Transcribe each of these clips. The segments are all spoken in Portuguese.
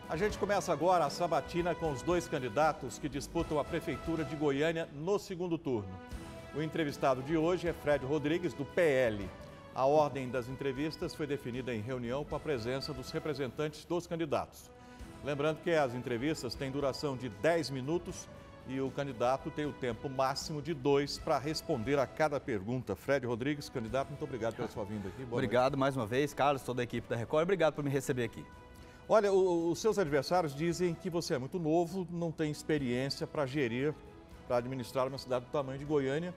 A gente começa agora a sabatina com os dois candidatos que disputam a Prefeitura de Goiânia no segundo turno. O entrevistado de hoje é Fred Rodrigues, do PL. A ordem das entrevistas foi definida em reunião com a presença dos representantes dos candidatos. Lembrando que as entrevistas têm duração de 10 minutos e o candidato tem o tempo máximo de 2 para responder a cada pergunta. Fred Rodrigues, candidato, muito obrigado pela sua vinda aqui. Obrigado mais uma vez, Carlos, toda a equipe da Record. Obrigado por me receber aqui. Olha, os seus adversários dizem que você é muito novo, não tem experiência para gerir, para administrar uma cidade do tamanho de Goiânia.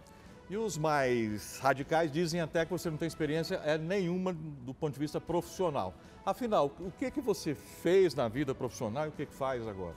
E os mais radicais dizem até que você não tem experiência nenhuma do ponto de vista profissional. Afinal, o que você fez na vida profissional e o que faz agora?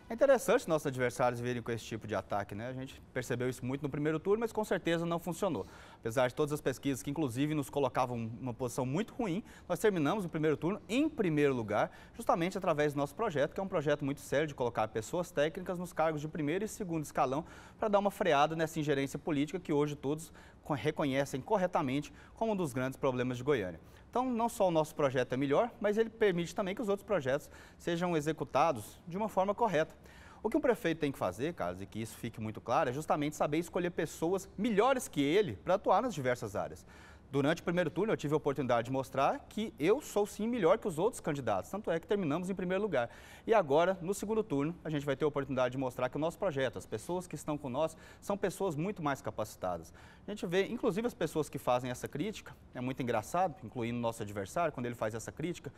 É interessante nossos adversários virem com esse tipo de ataque, né? A gente percebeu isso muito no primeiro turno, mas com certeza não funcionou. Apesar de todas as pesquisas que inclusive nos colocavam numa posição muito ruim, nós terminamos o primeiro turno em primeiro lugar, justamente através do nosso projeto, que é um projeto muito sério de colocar pessoas técnicas nos cargos de primeiro e segundo escalão para dar uma freada nessa ingerência política que hoje todos reconhecem corretamente como um dos grandes problemas de Goiânia. Então, não só o nosso projeto é melhor, mas ele permite também que os outros projetos sejam executados de uma forma correta. O que um prefeito tem que fazer, Carlos, e que isso fique muito claro, é justamente saber escolher pessoas melhores que ele para atuar nas diversas áreas. Durante o primeiro turno, eu tive a oportunidade de mostrar que eu sou sim melhor que os outros candidatos, tanto é que terminamos em primeiro lugar. E agora, no segundo turno, a gente vai ter a oportunidade de mostrar que o nosso projeto, as pessoas que estão com nós, são pessoas muito mais capacitadas. A gente vê, inclusive, as pessoas que fazem essa crítica, é muito engraçado, incluindo o nosso adversário, quando ele faz essa crítica,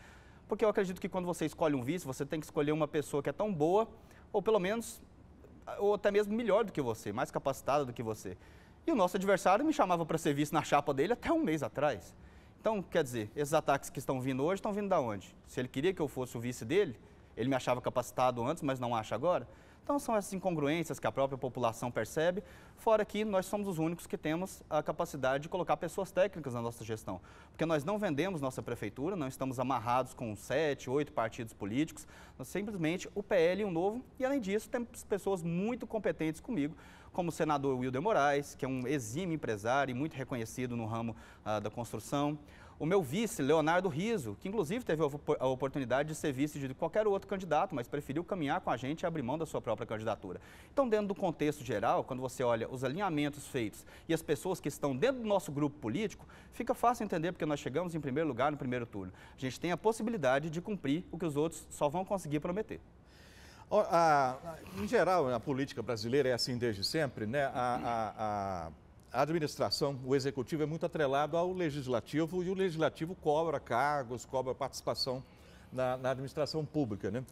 porque eu acredito que quando você escolhe um vice, você tem que escolher uma pessoa que é tão boa, ou pelo menos, ou até mesmo melhor do que você, mais capacitada do que você. E o nosso adversário me chamava para ser vice na chapa dele até um mês atrás. Então, quer dizer, esses ataques que estão vindo hoje, estão vindo da onde? Se ele queria que eu fosse o vice dele, ele me achava capacitado antes, mas não acha agora? Então, são essas incongruências que a própria população percebe, fora que nós somos os únicos que temos a capacidade de colocar pessoas técnicas na nossa gestão. Porque nós não vendemos nossa prefeitura, não estamos amarrados com 7, 8 partidos políticos, nós simplesmente o PL e o Novo, e além disso, temos pessoas muito competentes comigo, como o senador Wilder Moraes, que é um exímio empresário e muito reconhecido no ramo da construção. O meu vice, Leonardo Riso, que inclusive teve a oportunidade de ser vice de qualquer outro candidato, mas preferiu caminhar com a gente e abrir mão da sua própria candidatura. Então, dentro do contexto geral, quando você olha os alinhamentos feitos e as pessoas que estão dentro do nosso grupo político, fica fácil entender porque nós chegamos em primeiro lugar no primeiro turno. A gente tem a possibilidade de cumprir o que os outros só vão conseguir prometer. Em geral, a política brasileira é assim desde sempre, né? A administração, o executivo é muito atrelado ao legislativo e o legislativo cobra cargos, cobra participação na administração pública, né?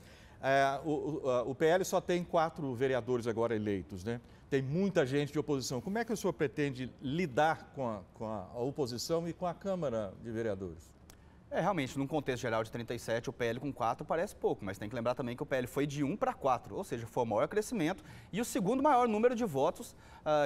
O PL só tem 4 vereadores agora eleitos, né? Tem muita gente de oposição. Como é que o senhor pretende lidar com a oposição e com a Câmara de Vereadores? Realmente, num contexto geral de 37, o PL com 4 parece pouco, mas tem que lembrar também que o PL foi de 1 para 4, ou seja, foi o maior crescimento e o segundo maior número de votos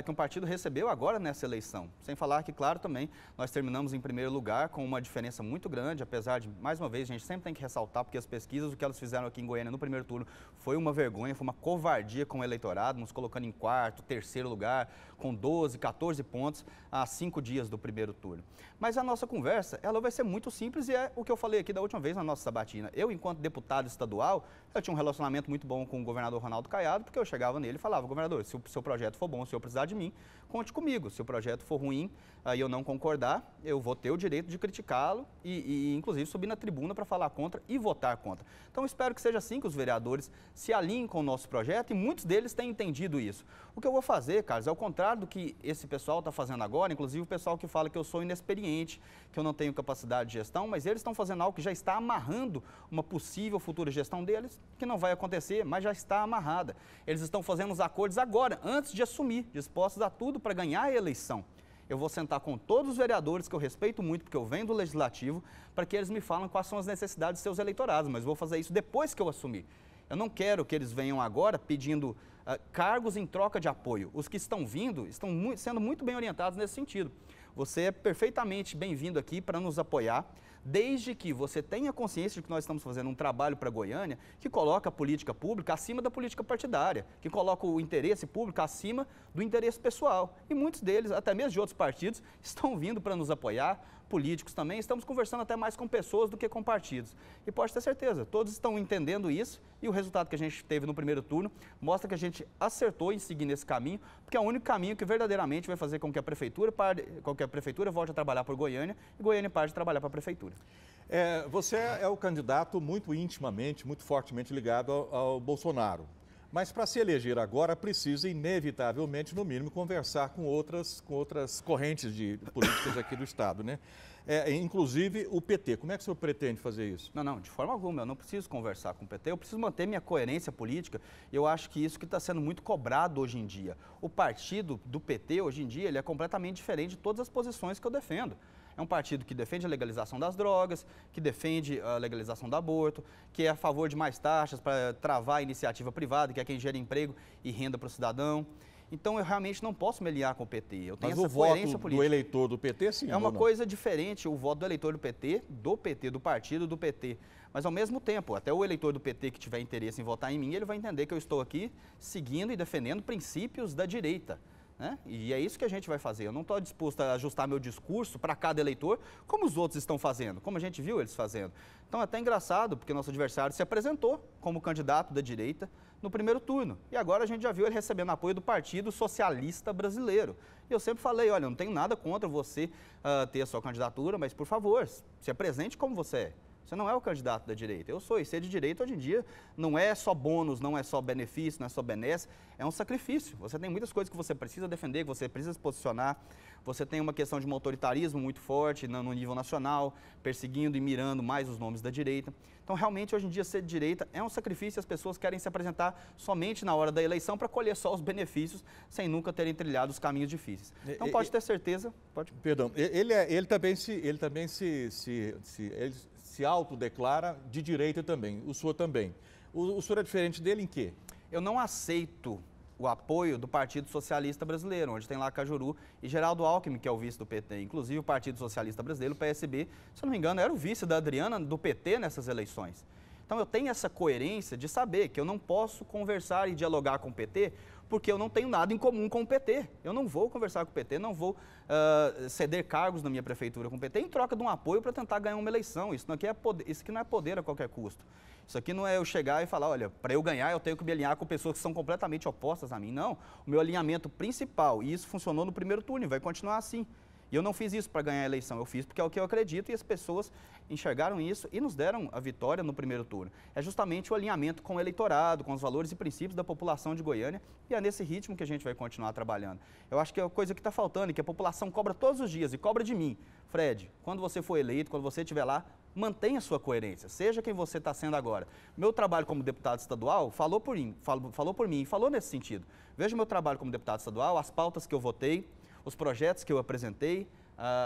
que um partido recebeu agora nessa eleição. Sem falar que, claro, também nós terminamos em primeiro lugar com uma diferença muito grande, apesar de, mais uma vez, a gente sempre tem que ressaltar, porque as pesquisas, o que elas fizeram aqui em Goiânia no primeiro turno foi uma vergonha, foi uma covardia com o eleitorado, nos colocando em quarto, terceiro lugar, com 12, 14 pontos a 5 dias do primeiro turno. Mas a nossa conversa, ela vai ser muito simples e é o que eu falei aqui da última vez na nossa sabatina. Eu, enquanto deputado estadual, eu tinha um relacionamento muito bom com o governador Ronaldo Caiado, porque eu chegava nele e falava, governador, se o seu projeto for bom, se eu precisar de mim, conte comigo. Se o projeto for ruim e eu não concordar, eu vou ter o direito de criticá-lo e, inclusive, subir na tribuna para falar contra e votar contra. Então, espero que seja assim que os vereadores se alinhem com o nosso projeto e muitos deles têm entendido isso. O que eu vou fazer, Carlos, é ao contrário do que esse pessoal está fazendo agora, inclusive o pessoal que fala que eu sou inexperiente, que eu não tenho capacidade de gestão, mas eles estão fazendo algo que já está amarrando uma possível futura gestão deles, que não vai acontecer, mas já está amarrada. Eles estão fazendo os acordos agora, antes de assumir, dispostos a tudo para ganhar a eleição. Eu vou sentar com todos os vereadores, que eu respeito muito, porque eu venho do Legislativo, para que eles me falem quais são as necessidades de seus eleitorados, mas vou fazer isso depois que eu assumir. Eu não quero que eles venham agora pedindo cargos em troca de apoio. Os que estão vindo estão sendo muito bem orientados nesse sentido. Você é perfeitamente bem-vindo aqui para nos apoiar, desde que você tenha consciência de que nós estamos fazendo um trabalho para Goiânia que coloca a política pública acima da política partidária, que coloca o interesse público acima do interesse pessoal. E muitos deles, até mesmo de outros partidos, estão vindo para nos apoiar, políticos também, estamos conversando até mais com pessoas do que com partidos. E pode ter certeza, todos estão entendendo isso e o resultado que a gente teve no primeiro turno mostra que a gente acertou em seguir nesse caminho, porque é o único caminho que verdadeiramente vai fazer com que a prefeitura volte a trabalhar por Goiânia e Goiânia pare de trabalhar para a prefeitura. Você é o candidato muito intimamente, muito fortemente ligado ao Bolsonaro. Mas para se eleger agora, precisa inevitavelmente, no mínimo, conversar com outras correntes de políticas aqui do Estado, né? Inclusive o PT. Como é que o senhor pretende fazer isso? Não, de forma alguma. Eu não preciso conversar com o PT, eu preciso manter minha coerência política. Eu acho que isso que está sendo muito cobrado hoje em dia. O partido do PT, hoje em dia, ele é completamente diferente de todas as posições que eu defendo. É um partido que defende a legalização das drogas, que defende a legalização do aborto, que é a favor de mais taxas para travar a iniciativa privada, que é quem gera emprego e renda para o cidadão. Então, eu realmente não posso me aliar com o PT. Eu tenho essa coerência política. Mas o voto do eleitor do PT, sim, é uma coisa diferente, o voto do eleitor do PT, do partido do PT. Mas, ao mesmo tempo, até o eleitor do PT que tiver interesse em votar em mim, ele vai entender que eu estou aqui seguindo e defendendo princípios da direita. Né? E é isso que a gente vai fazer. Eu não estou disposto a ajustar meu discurso para cada eleitor, como os outros estão fazendo, como a gente viu eles fazendo. Então é até engraçado, porque nosso adversário se apresentou como candidato da direita no primeiro turno. E agora a gente já viu ele recebendo apoio do Partido Socialista Brasileiro. E eu sempre falei, olha, eu não tenho nada contra você ter a sua candidatura, mas por favor, se apresente como você é. Você não é o candidato da direita. Eu sou, e ser de direita hoje em dia não é só bônus, não é só benefício, não é só benesse, é um sacrifício. Você tem muitas coisas que você precisa defender, que você precisa se posicionar. Você tem uma questão de um autoritarismo muito forte no nível nacional, perseguindo e mirando mais os nomes da direita. Então, realmente, hoje em dia, ser de direita é um sacrifício. As pessoas querem se apresentar somente na hora da eleição para colher só os benefícios, sem nunca terem trilhado os caminhos difíceis. Então, pode ter certeza... Perdão, ele também se autodeclara de direita também, o senhor também. O senhor é diferente dele em quê? Eu não aceito o apoio do Partido Socialista Brasileiro, onde tem lá Cajuru e Geraldo Alckmin, que é o vice do PT. Inclusive o Partido Socialista Brasileiro, o PSB, se eu não me engano, era o vice da Adriana do PT nessas eleições. Então eu tenho essa coerência de saber que eu não posso conversar e dialogar com o PT porque eu não tenho nada em comum com o PT. Eu não vou conversar com o PT, não vou ceder cargos na minha prefeitura com o PT em troca de um apoio para tentar ganhar uma eleição. Isso aqui não é poder a qualquer custo. Isso aqui não é eu chegar e falar, olha, para eu ganhar eu tenho que me alinhar com pessoas que são completamente opostas a mim. Não, o meu alinhamento principal, e isso funcionou no primeiro turno e vai continuar assim. E eu não fiz isso para ganhar a eleição, eu fiz porque é o que eu acredito e as pessoas enxergaram isso e nos deram a vitória no primeiro turno. É justamente o alinhamento com o eleitorado, com os valores e princípios da população de Goiânia e é nesse ritmo que a gente vai continuar trabalhando. Eu acho que é a coisa que está faltando e que a população cobra todos os dias e cobra de mim. Fred, quando você for eleito, quando você estiver lá, mantenha a sua coerência, seja quem você está sendo agora. Meu trabalho como deputado estadual falou por mim e falou nesse sentido. Veja o meu trabalho como deputado estadual, as pautas que eu votei, os projetos que eu apresentei,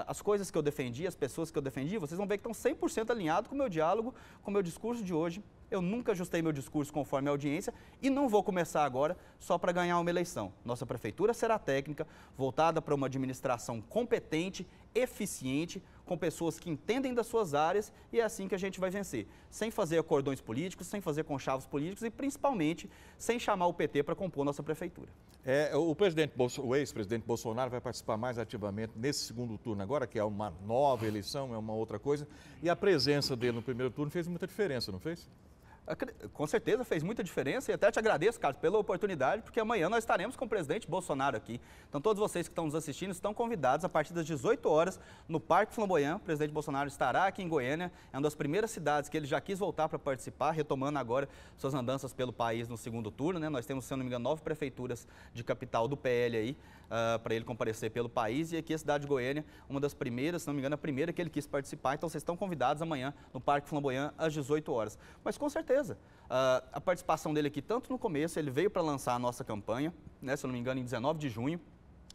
as coisas que eu defendi, as pessoas que eu defendi, vocês vão ver que estão 100% alinhados com o meu diálogo, com o meu discurso de hoje. Eu nunca ajustei meu discurso conforme a audiência e não vou começar agora só para ganhar uma eleição. Nossa prefeitura será técnica, voltada para uma administração competente, eficiente, com pessoas que entendem das suas áreas e é assim que a gente vai vencer. Sem fazer acordões políticos, sem fazer conchavos políticos e principalmente sem chamar o PT para compor nossa prefeitura. O ex-presidente Bolsonaro vai participar mais ativamente nesse segundo turno agora, que é uma nova eleição, é uma outra coisa, e a presença dele no primeiro turno fez muita diferença, não fez? Com certeza fez muita diferença e até te agradeço, Carlos, pela oportunidade, porque amanhã nós estaremos com o presidente Bolsonaro aqui. Então todos vocês que estão nos assistindo estão convidados a partir das 18 horas no Parque Flamboyant. O presidente Bolsonaro estará aqui em Goiânia, é uma das primeiras cidades que ele já quis voltar para participar, retomando agora suas andanças pelo país no segundo turno, né? Nós temos, se não me engano, 9 prefeituras de capital do PL aí, para ele comparecer pelo país e aqui a cidade de Goiânia, uma das primeiras, se não me engano, a primeira que ele quis participar. Então vocês estão convidados amanhã no Parque Flamboyant às 18 horas. Mas com certeza, a participação dele aqui, tanto no começo, ele veio para lançar a nossa campanha, né, se eu não me engano, em 19 de junho,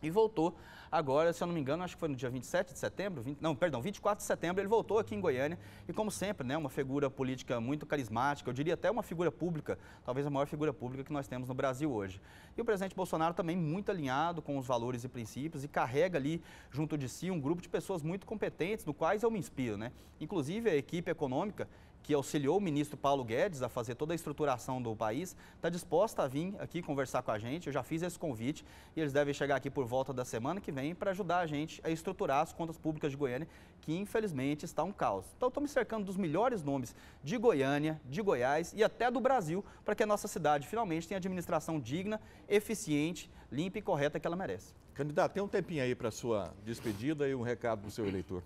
e voltou agora, se eu não me engano, acho que foi no dia 27 de setembro, 24 de setembro, ele voltou aqui em Goiânia e, como sempre, né, uma figura política muito carismática, eu diria até uma figura pública, talvez a maior figura pública que nós temos no Brasil hoje. E o presidente Bolsonaro também muito alinhado com os valores e princípios e carrega ali junto de si um grupo de pessoas muito competentes, no quais eu me inspiro, né? Inclusive a equipe econômica que auxiliou o ministro Paulo Guedes a fazer toda a estruturação do país, está disposta a vir aqui conversar com a gente. Eu já fiz esse convite e eles devem chegar aqui por volta da semana que vem para ajudar a gente a estruturar as contas públicas de Goiânia, que infelizmente está um caos. Então, estou me cercando dos melhores nomes de Goiânia, de Goiás e até do Brasil, para que a nossa cidade finalmente tenha administração digna, eficiente, limpa e correta que ela merece. Candidato, tem um tempinho aí para a sua despedida e um recado para o seu eleitor.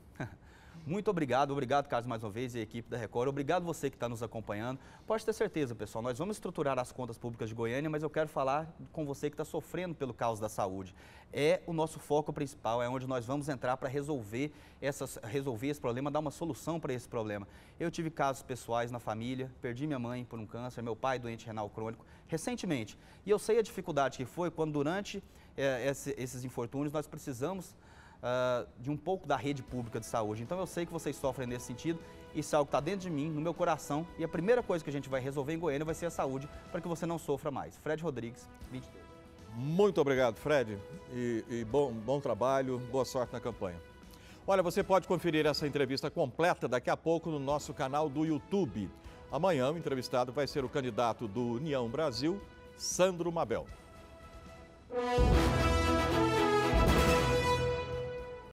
Muito obrigado, Carlos, mais uma vez, e a equipe da Record. Obrigado você que está nos acompanhando. Pode ter certeza, pessoal, nós vamos estruturar as contas públicas de Goiânia, mas eu quero falar com você que está sofrendo pelo caos da saúde. É o nosso foco principal, é onde nós vamos entrar para resolver esse problema, dar uma solução para esse problema. Eu tive casos pessoais na família, perdi minha mãe por um câncer, meu pai doente renal crônico, recentemente. E eu sei a dificuldade que foi quando durante esses infortúnios nós precisamos de um pouco da rede pública de saúde. Então eu sei que vocês sofrem nesse sentido, isso é algo que está dentro de mim, no meu coração, e a primeira coisa que a gente vai resolver em Goiânia vai ser a saúde, para que você não sofra mais. Fred Rodrigues, 22. Muito obrigado, Fred, e bom trabalho, boa sorte na campanha. Olha, você pode conferir essa entrevista completa daqui a pouco no nosso canal do YouTube. Amanhã o entrevistado vai ser o candidato do União Brasil, Sandro Mabel.